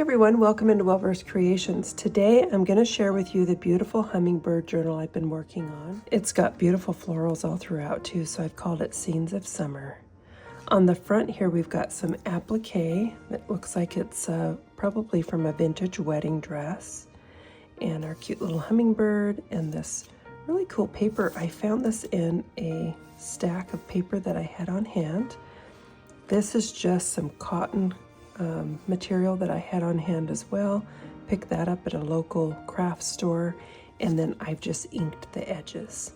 everyone, welcome into Wellverse Creations. Today I'm going to share with you the beautiful hummingbird journal I've been working on. It's got beautiful florals all throughout too, so I've called it Scenes of Summer. On the front here we've got some applique that looks like it's probably from a vintage wedding dress, and our cute little hummingbird, and this really cool paper. I found this in a stack of paper that I had on hand. This is just some cotton material that I had on hand as well. Picked that up at a local craft store, and then I've just inked the edges.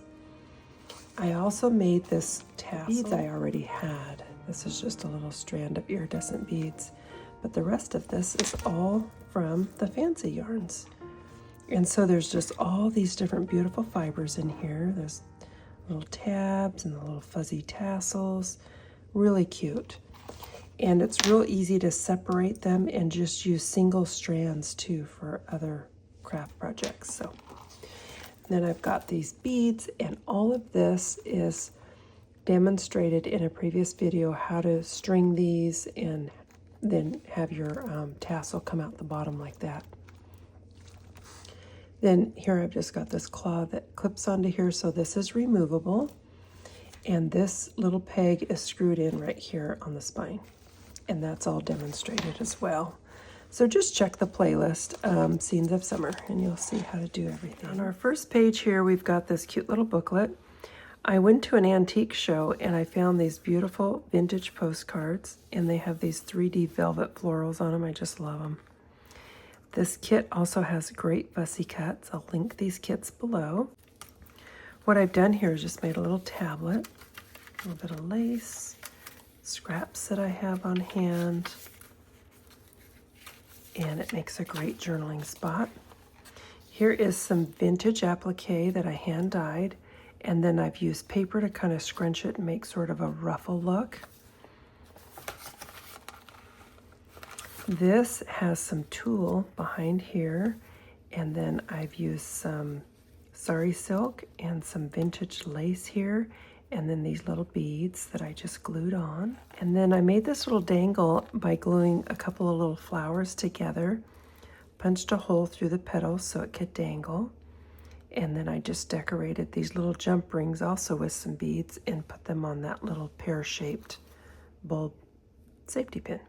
I also made this tassel. Beads I already had. This is just a little strand of iridescent beads, but the rest of this is all from the fancy yarns. And so there's just all these different beautiful fibers in here. There's little tabs and the little fuzzy tassels. Really cute. And it's real easy to separate them and just use single strands too for other craft projects. So then I've got these beads, and all of this is demonstrated in a previous video how to string these and then have your tassel come out the bottom like that. Then here I've just got this claw that clips onto here, so this is removable. And this little peg is screwed in right here on the spine. And that's all demonstrated as well. So just check the playlist, Scenes of Summer, and you'll see how to do everything. On our first page here, we've got this cute little booklet. I went to an antique show and I found these beautiful vintage postcards, and they have these 3D velvet florals on them. I just love them. This kit also has great fussy cuts. I'll link these kits below. What I've done here is just made a little tablet, a little bit of lace, scraps that I have on hand, and it makes a great journaling spot. Here is some vintage applique that I hand dyed, and then I've used paper to kind of scrunch it and make sort of a ruffle look. This has some tulle behind here, and then I've used some sari silk and some vintage lace here, and then these little beads that I just glued on. And then I made this little dangle by gluing a couple of little flowers together, punched a hole through the petals so it could dangle, and then I just decorated these little jump rings also with some beads and put them on that little pear-shaped bulb safety pin.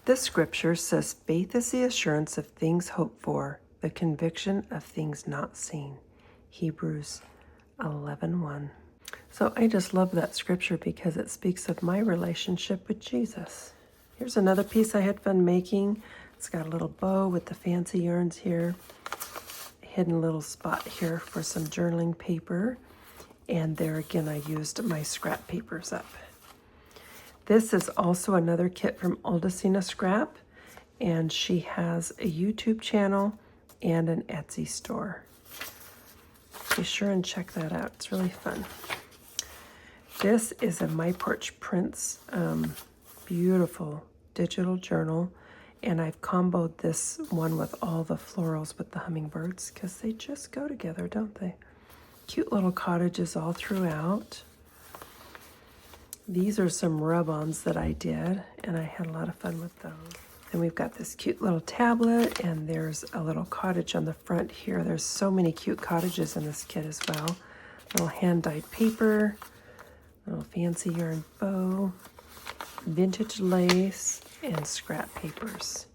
This scripture says, "Faith is the assurance of things hoped for, the conviction of things not seen." Hebrews 11:1. So I just love that scripture because it speaks of my relationship with Jesus. Here's another piece I had fun making. It's got a little bow with the fancy yarns here, a hidden little spot here for some journaling paper, and there again I used my scrap papers up. This is also another kit from Aldecina Scrap, and she has a YouTube channel and an Etsy store. Be sure and check that out. It's really fun. This is a My Porch Prints beautiful digital journal, and I've comboed this one with all the florals with the hummingbirds because they just go together, don't they? Cute little cottages all throughout. These are some rub-ons that I did, and I had a lot of fun with those. And we've got this cute little tablet, and there's a little cottage on the front here. There's so many cute cottages in this kit as well. Little hand-dyed paper, little fancy yarn bow, vintage lace, and scrap papers.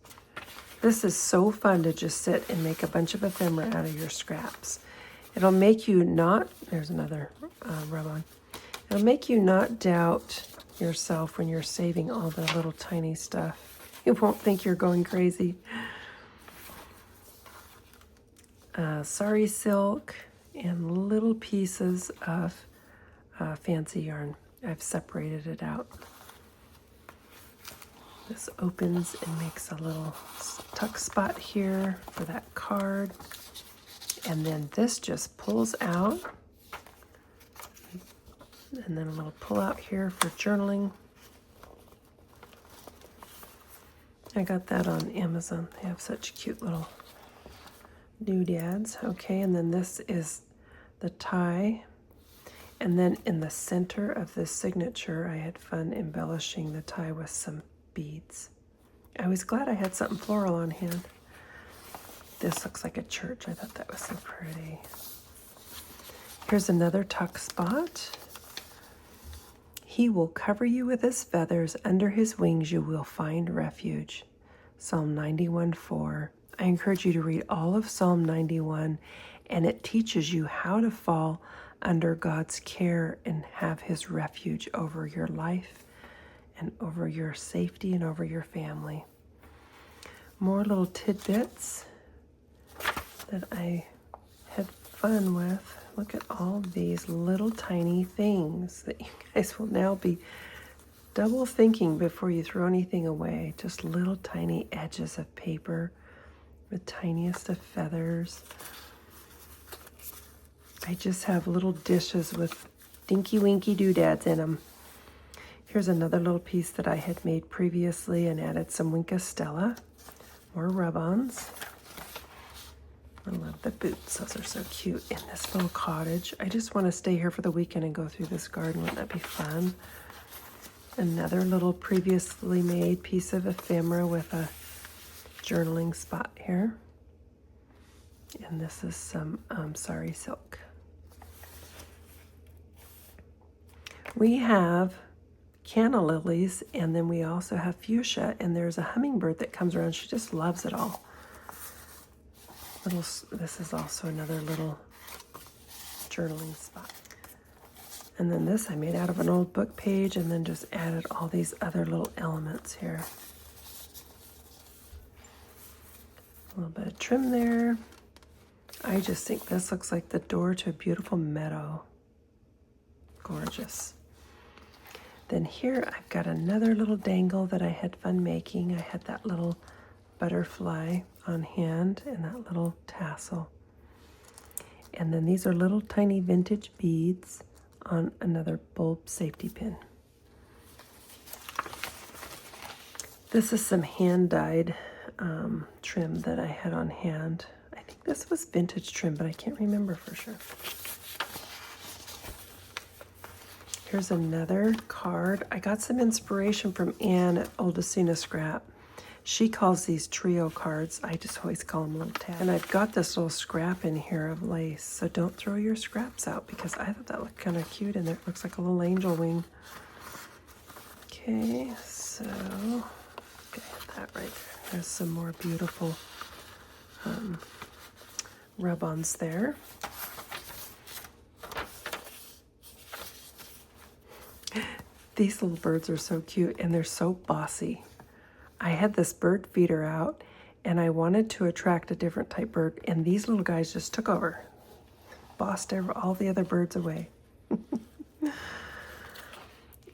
This is so fun to just sit and make a bunch of ephemera out of your scraps. It'll make you not, there's another rub-on. It'll make you not doubt yourself when you're saving all the little tiny stuff. You won't think you're going crazy. Sari silk and little pieces of fancy yarn. I've separated it out. This opens and makes a little tuck spot here for that card. And then this just pulls out. And then a little pull out here for journaling. I got that on Amazon. They have such cute little doodads. Okay, and then this is the tie. And then in the center of this signature, I had fun embellishing the tie with some beads. I was glad I had something floral on hand. This looks like a church. I thought that was so pretty. Here's another tuck spot. He will cover you with his feathers. Under his wings you will find refuge. Psalm 91:4. I encourage you to read all of Psalm 91, and it teaches you how to fall under God's care and have his refuge over your life and over your safety and over your family. More little tidbits that I had fun with. Look at all these little tiny things that you guys will now be double thinking before you throw anything away. Just little tiny edges of paper, the tiniest of feathers. I just have little dishes with dinky winky doodads in them. Here's another little piece that I had made previously and added some Wink Stella. More rub-ons. I love the boots. Those are so cute in this little cottage. I just want to stay here for the weekend and go through this garden. Wouldn't that be fun? Another little previously made piece of ephemera with a journaling spot here. And this is some sari silk. We have canna lilies, and then we also have fuchsia, and there's a hummingbird that comes around. She just loves it all. This is also another little journaling spot. And then this I made out of an old book page and then just added all these other little elements here. A little bit of trim there. I just think this looks like the door to a beautiful meadow. Gorgeous. Then here I've got another little dangle that I had fun making. I had that little butterfly on hand and that little tassel. And then these are little tiny vintage beads on another bulb safety pin. This is some hand-dyed trim that I had on hand. I think this was vintage trim, but I can't remember for sure. Here's another card. I got some inspiration from Anne at Oldacina Scrap. She calls these trio cards. I just always call them little tabs. And I've got this little scrap in here of lace. So don't throw your scraps out because I thought that looked kind of cute and it looks like a little angel wing. Okay, so that right there. There's some more beautiful rub-ons there. These little birds are so cute and they're so bossy. I had this bird feeder out and I wanted to attract a different type bird, and these little guys just took over, bossed all the other birds away.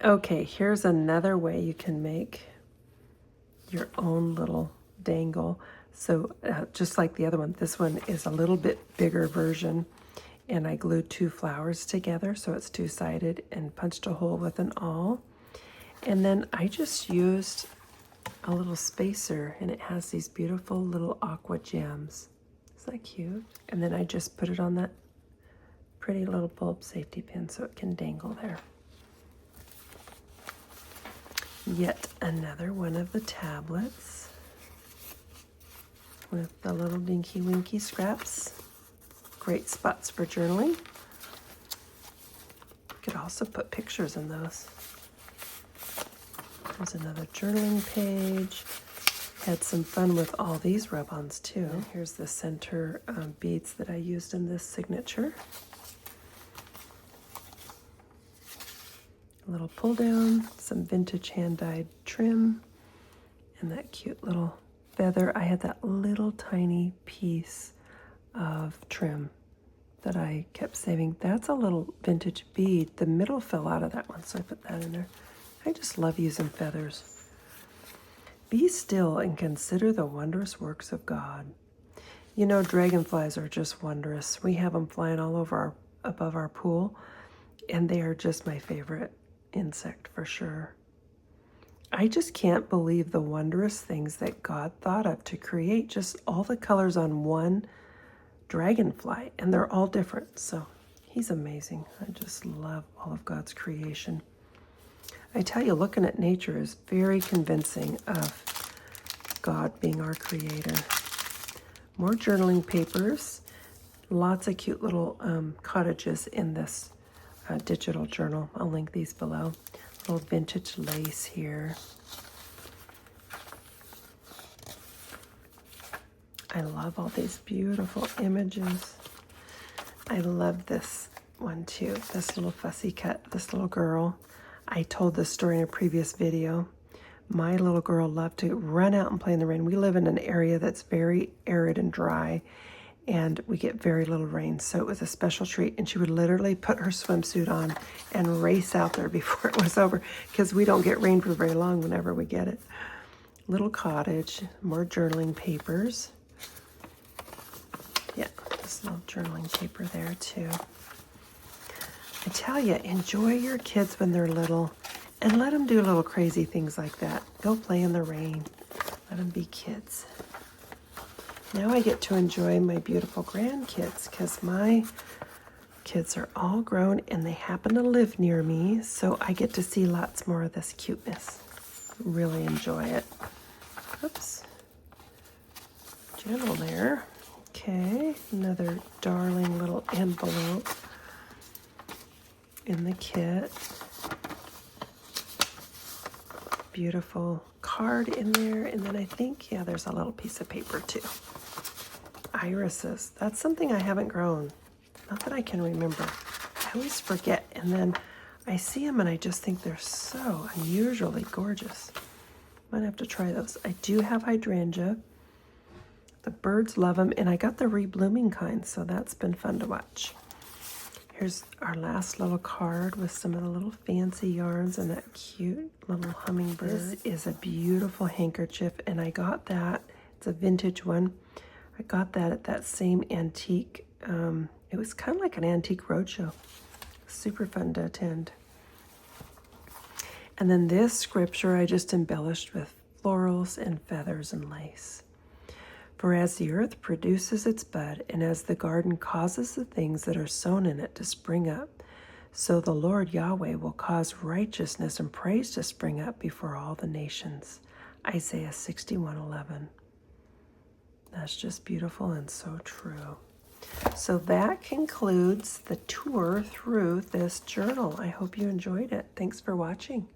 Okay, here's another way you can make your own little dangle. So just like the other one, this one is a little bit bigger version, and I glued 2 flowers together so it's 2-sided and punched a hole with an awl. And then I just used a little spacer, and it has these beautiful little aqua gems. Isn't that cute? And then I just put it on that pretty little bulb safety pin so it can dangle there. Yet another one of the tablets with the little dinky winky scraps. Great spots for journaling. You could also put pictures in those. There's another journaling page. Had some fun with all these rub-ons too. Here's the center beads that I used in this signature. A little pull down, some vintage hand-dyed trim, and that cute little feather. I had that little tiny piece of trim that I kept saving. That's a little vintage bead. The middle fell out of that one, so I put that in there. I just love using feathers. Be still and consider the wondrous works of God. You know, dragonflies are just wondrous. We have them flying all over above our pool, and they are just my favorite insect for sure. I just can't believe the wondrous things that God thought of to create just all the colors on one dragonfly, and they're all different. So he's amazing. I just love all of God's creation. I tell you, looking at nature is very convincing of God being our creator. More journaling papers. Lots of cute little cottages in this digital journal. I'll link these below. Little vintage lace here. I love all these beautiful images. I love this one too, this little fussy cut, this little girl. I told this story in a previous video. My little girl loved to run out and play in the rain. We live in an area that's very arid and dry, and we get very little rain, so it was a special treat. And she would literally put her swimsuit on and race out there before it was over, because we don't get rain for very long whenever we get it. Little cottage, more journaling papers. Yeah, this little journaling paper there too. I tell you, enjoy your kids when they're little and let them do little crazy things like that. Go play in the rain. Let them be kids. Now I get to enjoy my beautiful grandkids because my kids are all grown and they happen to live near me, so I get to see lots more of this cuteness. Really enjoy it. Oops. Gentle there. Okay, another darling little envelope in the kit. Beautiful card in there, and then I think, yeah, there's a little piece of paper too. Irises. That's something I haven't grown. Not that I can remember. I always forget, and then I see them and I just think they're so unusually gorgeous. Might have to try those. I do have hydrangea. The birds love them, and I got the reblooming kind, so that's been fun to watch. Here's our last little card with some of the little fancy yarns and that cute little hummingbird. This is a beautiful handkerchief, and I got that. It's a vintage one. I got that at that same antique. It was kind of like an antique roadshow. Super fun to attend. And then this scripture I just embellished with florals and feathers and lace. For as the earth produces its bud, and as the garden causes the things that are sown in it to spring up, so the Lord Yahweh will cause righteousness and praise to spring up before all the nations. Isaiah 61:11. That's just beautiful and so true. So that concludes the tour through this journal. I hope you enjoyed it. Thanks for watching.